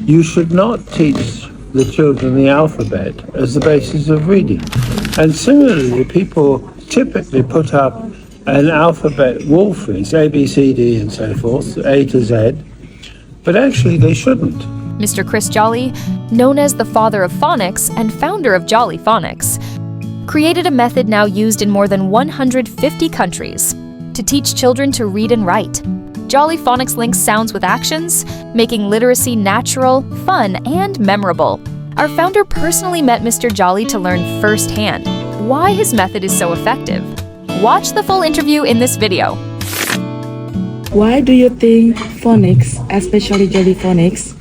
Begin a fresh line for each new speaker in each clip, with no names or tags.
You should not teach the children the alphabet as the basis of reading. And similarly, people typically put up an alphabet wall frieze, A, B, C, D, and so forth, A to Z, but actually they shouldn't.
Mr. Chris Jolly, known as the father of phonics and founder of Jolly Phonics, created a method now used in more than 150 countries to teach children to read and write. Jolly Phonics links sounds with actions, making literacy natural, fun, and memorable. Our founder personally met Mr. Jolly to learn firsthand why his method is so effective. Watch the full interview in this video.
Why do you think phonics, especially Jolly Phonics,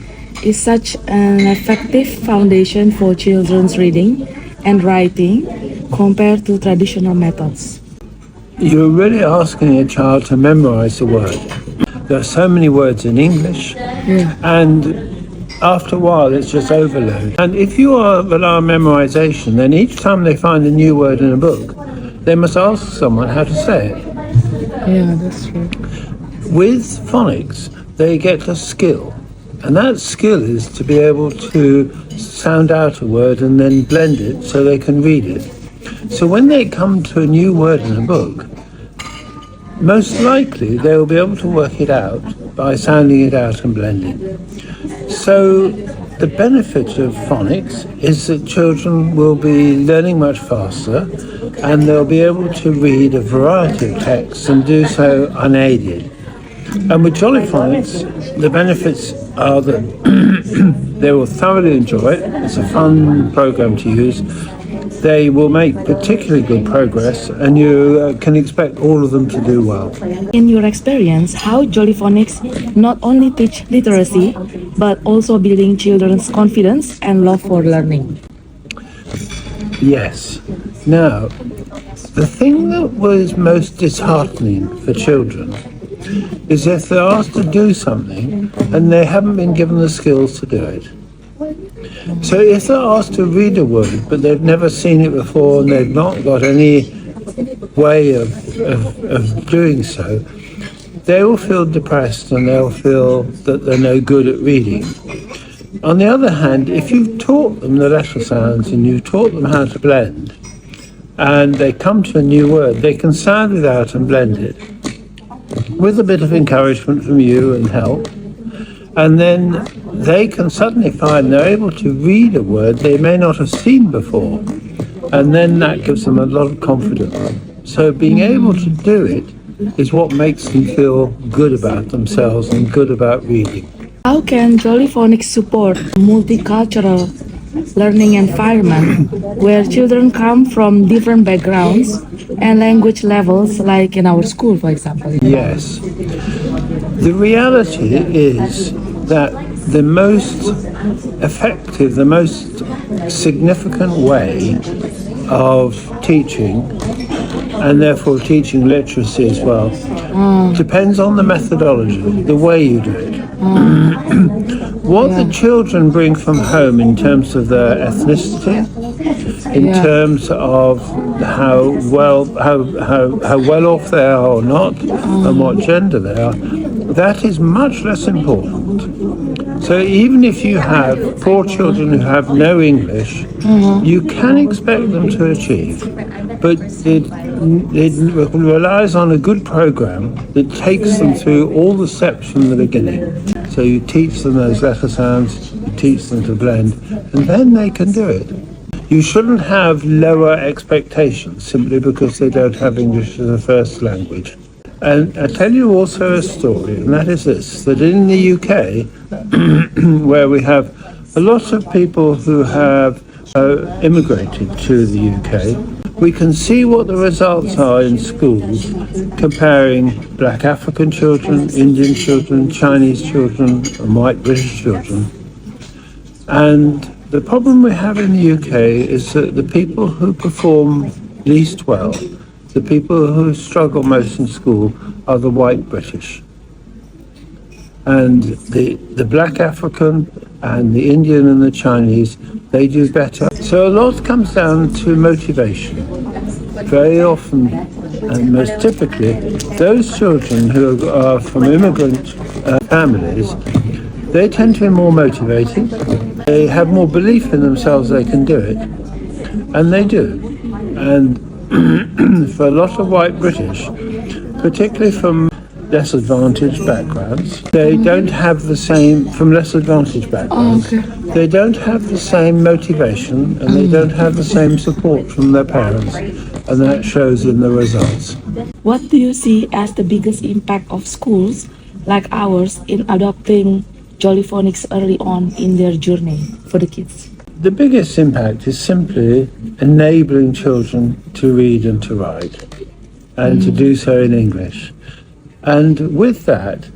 is such an effective foundation for children's reading and writing compared to traditional methods?
You're really asking a child to memorize the word. There are so many words in English, and after a while it's just overload. And if you rely on memorization, then each time they find a new word in a book, they must ask someone how to say it.
Yeah, that's true.
With phonics, they get a skill, and that skill is to be able to sound out a word and then blend it so they can read it. So when they come to a new word in a book, most likely they will be able to work it out by sounding it out and blending. So the benefit of phonics is that children will be learning much faster, and they'll be able to read a variety of texts and do so unaided. And with Jolly Phonics, the benefits are that they will thoroughly enjoy it. It's a fun program to use. They will make particularly good progress, and you can expect all of them to do well.
In your experience, how Jolly Phonics not only teach literacy, but also building children's confidence and love for learning?
Yes. Now, the thing that was most disheartening for children is if they're asked to do something and they haven't been given the skills to do it. So if they're asked to read a word but they've never seen it before and they've not got any way of doing so, they will feel depressed and they'll feel that they're no good at reading. On the other hand, if you've taught them the letter sounds and you've taught them how to blend, and they come to a new word, they can sound it out and blend it with a bit of encouragement from you and help. And then they can suddenly find they're able to read a word they may not have seen before. And then that gives them a lot of confidence. So being able to do it is what makes them feel good about themselves and good about reading.
How can Jolly Phonics support multicultural learning environment where children come from different backgrounds and language levels, like in our school, for example?
Yes. The reality is that the most effective, the most significant way of teaching, and therefore teaching literacy as well, depends on the methodology, the way you do it. What the children bring from home in terms of their ethnicity, in terms of how well off they are or not, and what gender they are, that is much less important. So even if you have poor children who have no English, you can expect them to achieve. But it relies on a good program that takes them through all the steps from the beginning. So you teach them those letter sounds, you teach them to blend, and then they can do it. You shouldn't have lower expectations simply because they don't have English as a first language. And I'll tell you also a story, and that is this, that in the UK, where we have a lot of people who have immigrated to the UK, we can see what the results are in schools comparing black African children, Indian children, Chinese children, and white British children. And the problem we have in the UK is that the people who perform least well, the people who struggle most in school, are the white British. And the black African and the Indian and the Chinese, they do better. So a lot comes down to motivation. Very often, and most typically, those children who are from immigrant families they tend to be more motivated. They have more belief in themselves they can do it, and they do. And for a lot of white British, particularly from less advantaged backgrounds, they don't have the same, from less advantaged backgrounds, they don't have the same motivation and they don't have the same support from their parents, and that shows in the results.
What do you see as the biggest impact of schools like ours in adopting Jolly Phonics early on in their journey for the kids?
The biggest impact is simply enabling children to read and to write, and to do so in English. And with that,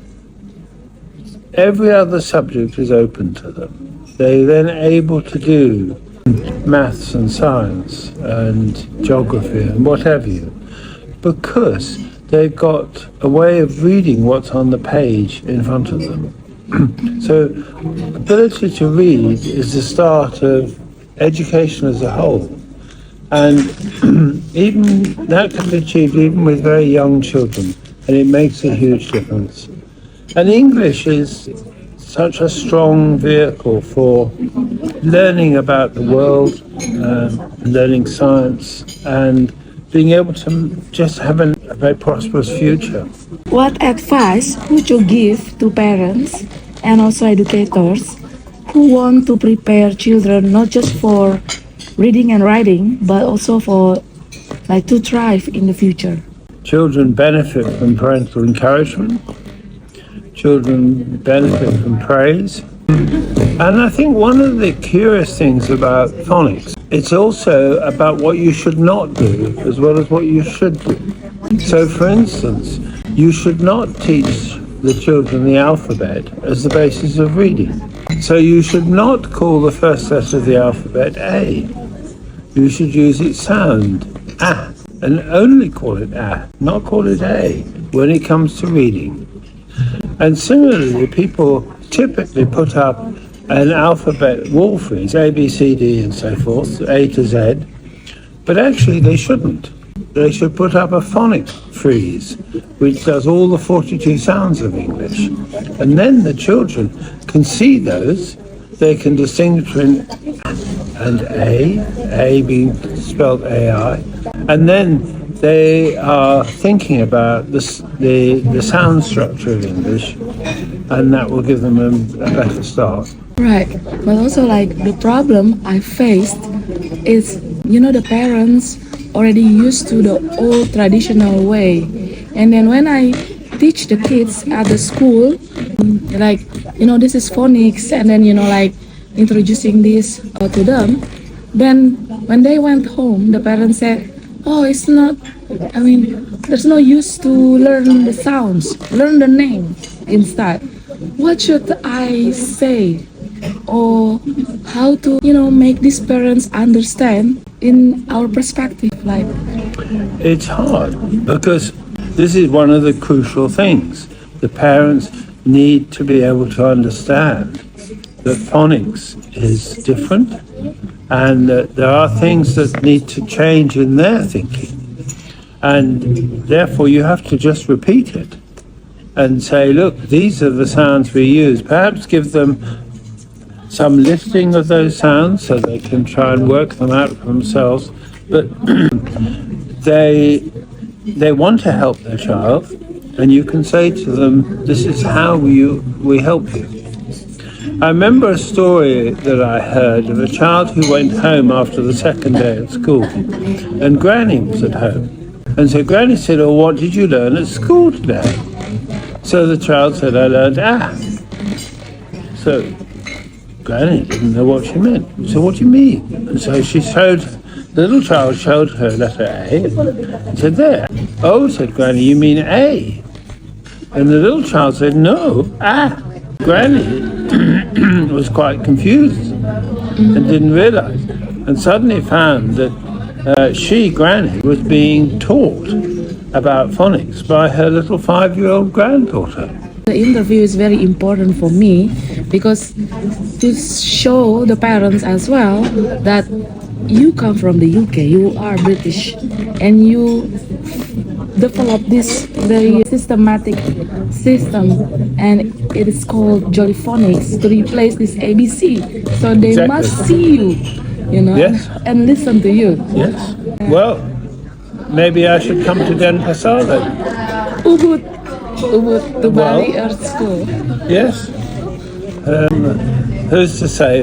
every other subject is open to them. They're then able to do maths and science and geography and what have you, because they've got a way of reading what's on the page in front of them. So ability to read is the start of education as a whole. And even that can be achieved even with very young children, and it makes a huge difference. And English is such a strong vehicle for learning about the world, learning science, and being able to just have a very prosperous future.
What advice would you give to parents and also educators who want to prepare children not just for reading and writing, but also for to thrive in the future?
Children benefit from parental encouragement. Children benefit from praise. And I think one of the curious things about phonics, it's also about what you should not do as well as what you should do. So, for instance, you should not teach the children the alphabet as the basis of reading. So you should not call the first letter of the alphabet A. You should use its sound, A, and only call it A, not call it A, when it comes to reading. And similarly, people typically put up an alphabet wall frieze, A, B, C, D, and so forth, A to Z, but actually they shouldn't. They should put up a phonic frieze, which does all the 42 sounds of English. And then the children can see those, they can distinguish between and A being spelled AI, and then they are thinking about the sound structure of English, and that will give them a better start.
Right, but also the problem I faced is, the parents already used to the old traditional way, and then when I teach the kids at the school, this is phonics, and then introducing this to them, then when they went home, the parents said, oh, it's not, there's no use to learn the sounds, learn the name instead. What should I say, or how to make these parents understand in our perspective?
It's hard, because this is one of the crucial things. The parents need to be able to understand that phonics is different, and that there are things that need to change in their thinking, and therefore you have to just repeat it and say, look, these are the sounds we use. Perhaps give them some listing of those sounds so they can try and work them out for themselves, but they want to help their child, and you can say to them, this is how we help you. I remember a story that I heard of a child who went home after the second day at school, and Granny was at home. And so Granny said, oh, what did you learn at school today? So the child said, I learned A. So Granny didn't know what she meant. So what do you mean? And so the little child showed her letter A and said, there. Oh, said Granny, you mean A? And the little child said, no, A. Granny was quite confused and didn't realize, and suddenly found that Granny, was being taught about phonics by her little 5-year-old granddaughter.
The interview is very important for me because to show the parents as well that you come from the UK, you are British, and you developed this very systematic system, and it is called Jolly Phonics to replace this ABC. So they
Exactly.
must see you,
Yes.
and listen to you.
Yes. Well, maybe I should come to Denpasar then.
Ubud, to Bali Art School.
Yes. Who's to say?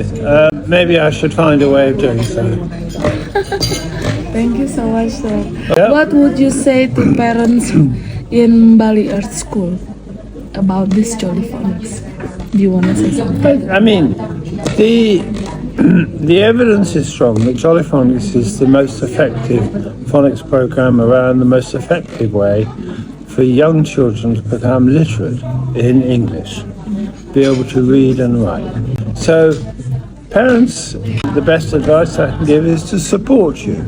Maybe I should find a way of doing so.
Thank you so much, sir.
Yeah.
What would you say to parents in Bali Art School about this Jolly Phonics? Do you want to say something?
I mean, the evidence is strong that Jolly Phonics is the most effective phonics program around, the most effective way for young children to become literate in English, be able to read and write. So, parents, the best advice I can give is to support you,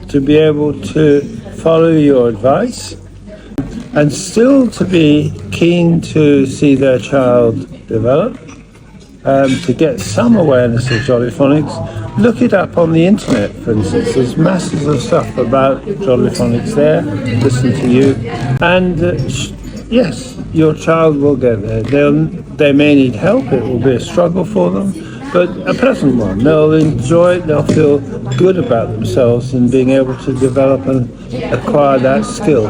to be able to follow your advice, and still to be keen to see their child develop, to get some awareness of Jolly Phonics. Look it up on the internet, for instance. There's masses of stuff about Jolly Phonics there. Listen to you. And yes, your child will get there. They may need help. It will be a struggle for them, but a pleasant one. They'll enjoy it. They'll feel good about themselves in being able to develop and acquire that skill.